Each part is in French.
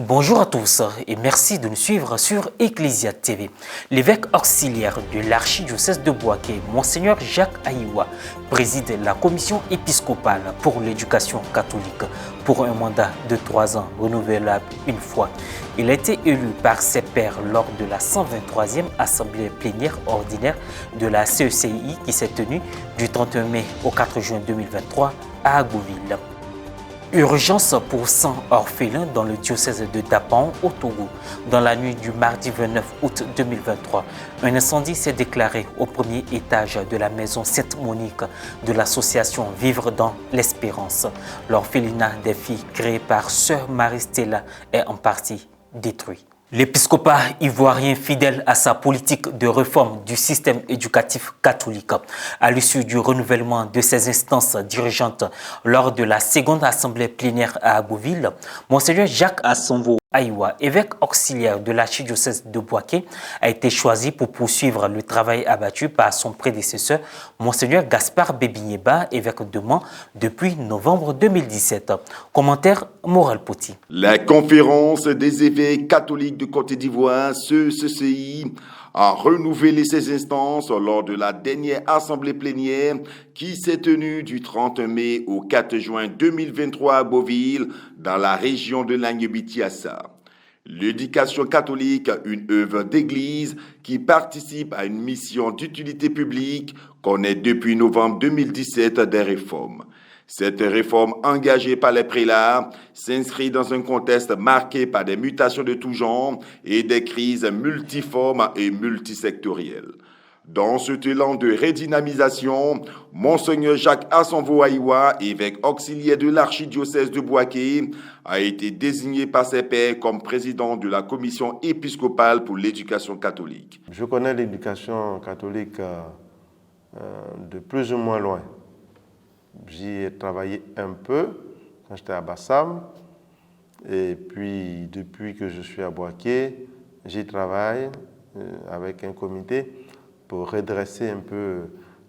Bonjour à tous et merci de nous suivre sur Ecclesia TV. L'évêque auxiliaire de l'archidiocèse de Bouaké, Monseigneur Jacques Aïwa, préside la commission épiscopale pour l'éducation catholique pour un mandat de 3 ans renouvelable une fois. Il a été élu par ses pairs lors de la 123e assemblée plénière ordinaire de la CECI qui s'est tenue du 31 mai au 4 juin 2023 à Agouville. Urgence pour 100 orphelins dans le diocèse de Dapan au Togo. Dans la nuit du mardi 29 août 2023, un incendie s'est déclaré au premier étage de la maison Sainte-Monique de l'association Vivre dans l'Espérance. L'orphelinat des filles créé par Sœur Marie-Stella est en partie détruit. L'épiscopat ivoirien, fidèle à sa politique de réforme du système éducatif catholique, à l'issue du renouvellement de ses instances dirigeantes lors de la seconde assemblée plénière à Agouville, Monseigneur Jacques Assanvo Aïwa, évêque auxiliaire de l'archidiocèse de Bouaké, a été choisi pour poursuivre le travail abattu par son prédécesseur, Monseigneur Gaspard Bébigneba, évêque de Mans, depuis novembre 2017. Commentaire Moral Poti. La conférence des évêques catholiques de Côte d'Ivoire, CECI, a renouvelé ses instances lors de la dernière assemblée plénière qui s'est tenue du 30 mai au 4 juin 2023 à Beauville, dans la région de l'Agnebitiassa. L'éducation catholique, une œuvre d'église qui participe à une mission d'utilité publique, connaît depuis novembre 2017 des réformes. Cette réforme engagée par les prélats s'inscrit dans un contexte marqué par des mutations de tout genre et des crises multiformes et multisectorielles. Dans ce élan de redynamisation, Monseigneur Jacques Assanvo Aïwa, évêque auxiliaire de l'archidiocèse de Bouaké, a été désigné par ses pairs comme président de la commission épiscopale pour l'éducation catholique. Je connais l'éducation catholique de plus ou moins loin. J'y ai travaillé un peu quand j'étais à Bassam. Et puis, depuis que je suis à Bouaké, j'y travaille avec un comité pour redresser un peu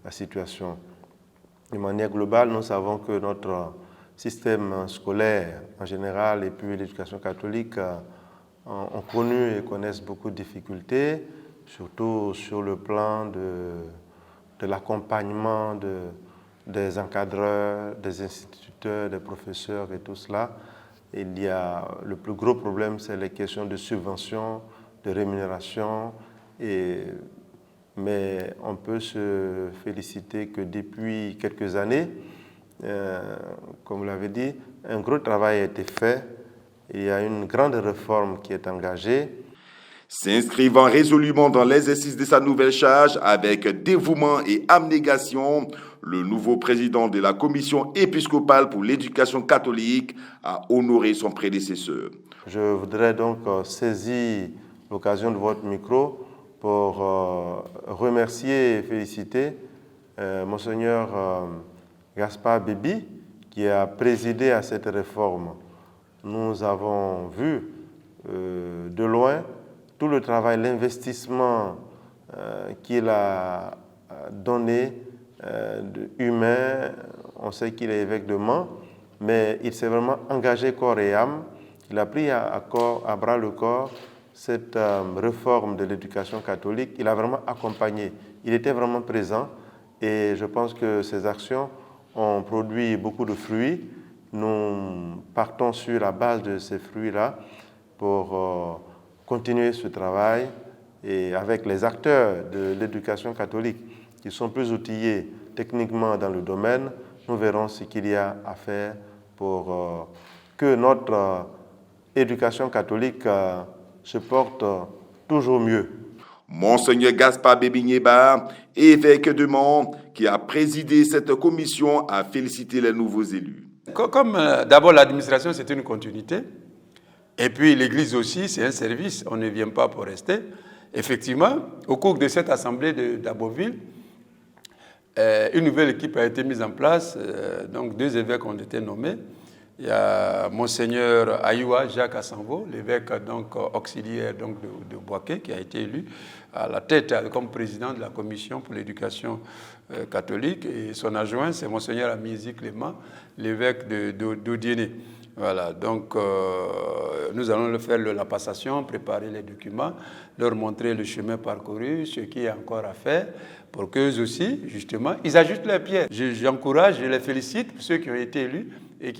la situation. De manière globale, nous savons que notre système scolaire en général et puis l'éducation catholique ont connu et connaissent beaucoup de difficultés, surtout sur le plan de l'accompagnement des encadreurs, des instituteurs, des professeurs et tout cela. Il y a le plus gros problème, c'est les questions de subvention, de rémunération. Mais on peut se féliciter que depuis quelques années, comme vous l'avez dit, un gros travail a été fait. Il y a une grande réforme qui est engagée. S'inscrivant résolument dans l'exercice de sa nouvelle charge avec dévouement et abnégation, le nouveau président de la commission épiscopale pour l'éducation catholique a honoré son prédécesseur. Je voudrais donc saisir l'occasion de votre micro pour remercier et féliciter Monseigneur Gaspard Bébi qui a présidé à cette réforme. Nous avons vu de loin tout le travail, l'investissement qu'il a donné humain. On sait qu'il est évêque de Mans, mais il s'est vraiment engagé corps et âme. Il a pris à bras le corps cette réforme de l'éducation catholique. Il a vraiment accompagné. Il était vraiment présent et je pense que ces actions ont produit beaucoup de fruits. Nous partons sur la base de ces fruits-là pour continuer ce travail et avec les acteurs de l'éducation catholique qui sont plus outillés techniquement dans le domaine, nous verrons ce qu'il y a à faire pour que notre éducation catholique se porte toujours mieux. Monseigneur Gaspard Bébigneba, évêque de Mans, qui a présidé cette commission, a félicité les nouveaux élus. Comme d'abord l'administration, c'est une continuité. Et puis l'Église aussi, c'est un service, on ne vient pas pour rester. Effectivement, au cours de cette assemblée d'Aboville, une nouvelle équipe a été mise en place, donc 2 évêques ont été nommés. Il y a Monseigneur Aïwa Jacques Assanvo, l'évêque donc, auxiliaire donc, de Bouaké, qui a été élu à la tête comme président de la commission pour l'éducation catholique. Et son adjoint, c'est Monseigneur Amizi Clément, l'évêque d'Odiéné. Voilà, donc nous allons le faire la passation, préparer les documents, leur montrer le chemin parcouru, ce qui est encore à faire, pour qu'eux aussi, justement, ils ajoutent leurs pierres. J'encourage, je les félicite pour ceux qui ont été élus et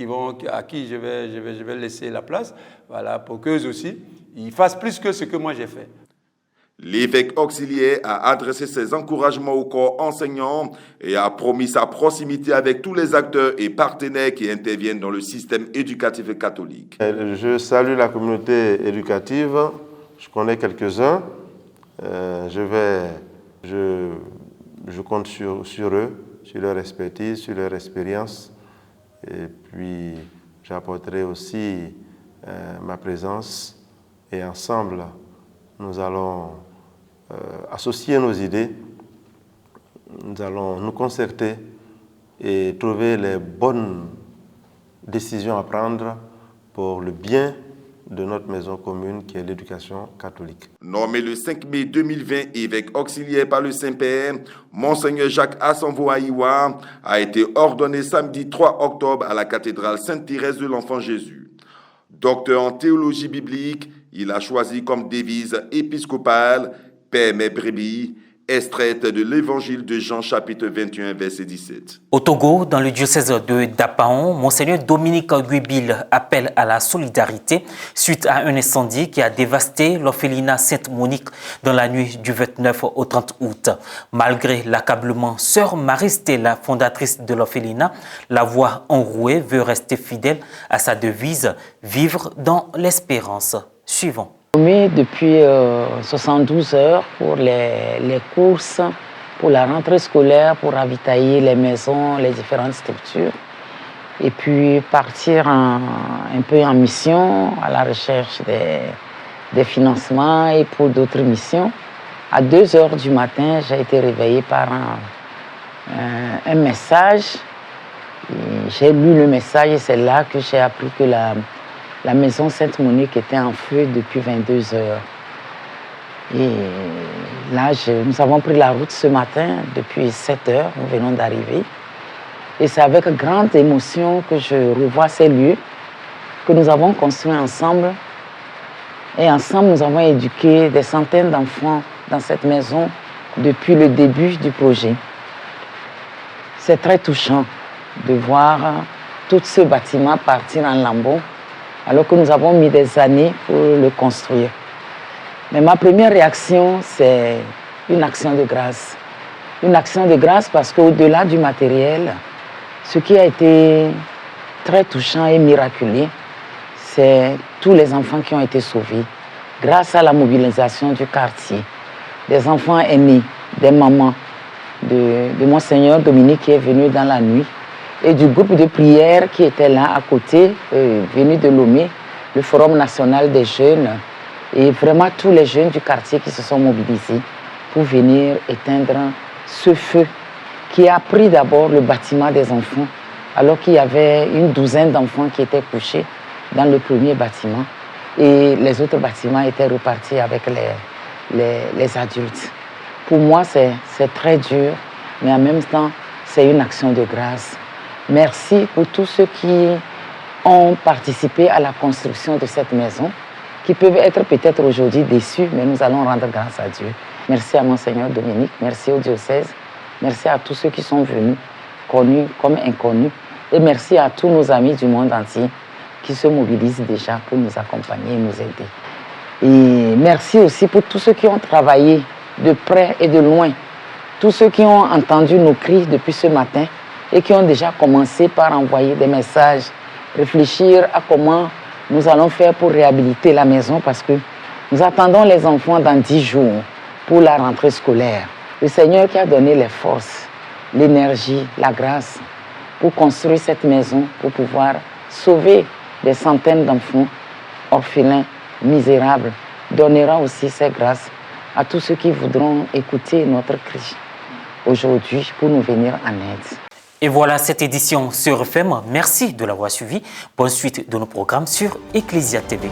à qui je vais laisser la place, voilà, pour qu'eux aussi, ils fassent plus que ce que moi j'ai fait. L'évêque auxiliaire a adressé ses encouragements au corps enseignant et a promis sa proximité avec tous les acteurs et partenaires qui interviennent dans le système éducatif catholique. Je salue la communauté éducative, je connais quelques-uns, je compte sur eux, sur leur expertise, sur leur expérience, et puis j'apporterai aussi ma présence et ensemble nous allons associer nos idées, nous allons nous concerter et trouver les bonnes décisions à prendre pour le bien de notre maison commune qui est l'éducation catholique. Nommé le 5 mai 2020 évêque auxiliaire par le Saint-Père, Monseigneur Jacques Asanvo Aïwa a été ordonné samedi 3 octobre à la cathédrale Sainte-Thérèse de l'Enfant Jésus. Docteur en théologie biblique, il a choisi comme devise épiscopale « Paix mes brebis », extraite de l'évangile de Jean chapitre 21 verset 17. Au Togo, dans le diocèse de Dapaon, Monseigneur Dominique Guibil appelle à la solidarité suite à un incendie qui a dévasté l'orphelinat Sainte-Monique dans la nuit du 29 au 30 août. Malgré l'accablement, sœur Marie-Stella, fondatrice de l'orphelinat, la voix enrouée, veut rester fidèle à sa devise « Vivre dans l'espérance ». Suivant. Depuis 72 heures pour les courses, pour la rentrée scolaire, pour ravitailler les maisons, les différentes structures. Et puis partir un peu en mission à la recherche des financements et pour d'autres missions. À 2 heures du matin, j'ai été réveillée par un message. J'ai lu le message et c'est là que j'ai appris que la maison Sainte-Monique était en feu depuis 22 heures. Et là, nous avons pris la route ce matin, depuis 7 heures, nous venons d'arriver. Et c'est avec grande émotion que je revois ces lieux que nous avons construits ensemble. Et ensemble, nous avons éduqué des centaines d'enfants dans cette maison depuis le début du projet. C'est très touchant de voir tout ce bâtiment partir en lambeaux, alors que nous avons mis des années pour le construire. Mais ma première réaction, c'est une action de grâce. Une action de grâce parce qu'au-delà du matériel, ce qui a été très touchant et miraculeux, c'est tous les enfants qui ont été sauvés grâce à la mobilisation du quartier. Des enfants aînés, des mamans, de Monseigneur Dominique qui est venu dans la nuit, et du groupe de prière qui était là à côté, venu de Lomé, le Forum national des jeunes, et vraiment tous les jeunes du quartier qui se sont mobilisés pour venir éteindre ce feu qui a pris d'abord le bâtiment des enfants, alors qu'il y avait une douzaine d'enfants qui étaient couchés dans le premier bâtiment, et les autres bâtiments étaient repartis avec les adultes. Pour moi, c'est très dur, mais en même temps, c'est une action de grâce. Merci pour tous ceux qui ont participé à la construction de cette maison, qui peuvent être peut-être aujourd'hui déçus, mais nous allons rendre grâce à Dieu. Merci à Monseigneur Dominique, merci au diocèse, merci à tous ceux qui sont venus, connus comme inconnus, et merci à tous nos amis du monde entier qui se mobilisent déjà pour nous accompagner et nous aider. Et merci aussi pour tous ceux qui ont travaillé de près et de loin, tous ceux qui ont entendu nos cris depuis ce matin et qui ont déjà commencé par envoyer des messages, réfléchir à comment nous allons faire pour réhabiliter la maison parce que nous attendons les enfants dans 10 jours pour la rentrée scolaire. Le Seigneur qui a donné les forces, l'énergie, la grâce pour construire cette maison, pour pouvoir sauver des centaines d'enfants orphelins, misérables, donnera aussi ses grâces à tous ceux qui voudront écouter notre cri aujourd'hui pour nous venir en aide. Et voilà cette édition sur FM. Merci de l'avoir suivi. Bonne suite de nos programmes sur Ecclesia TV.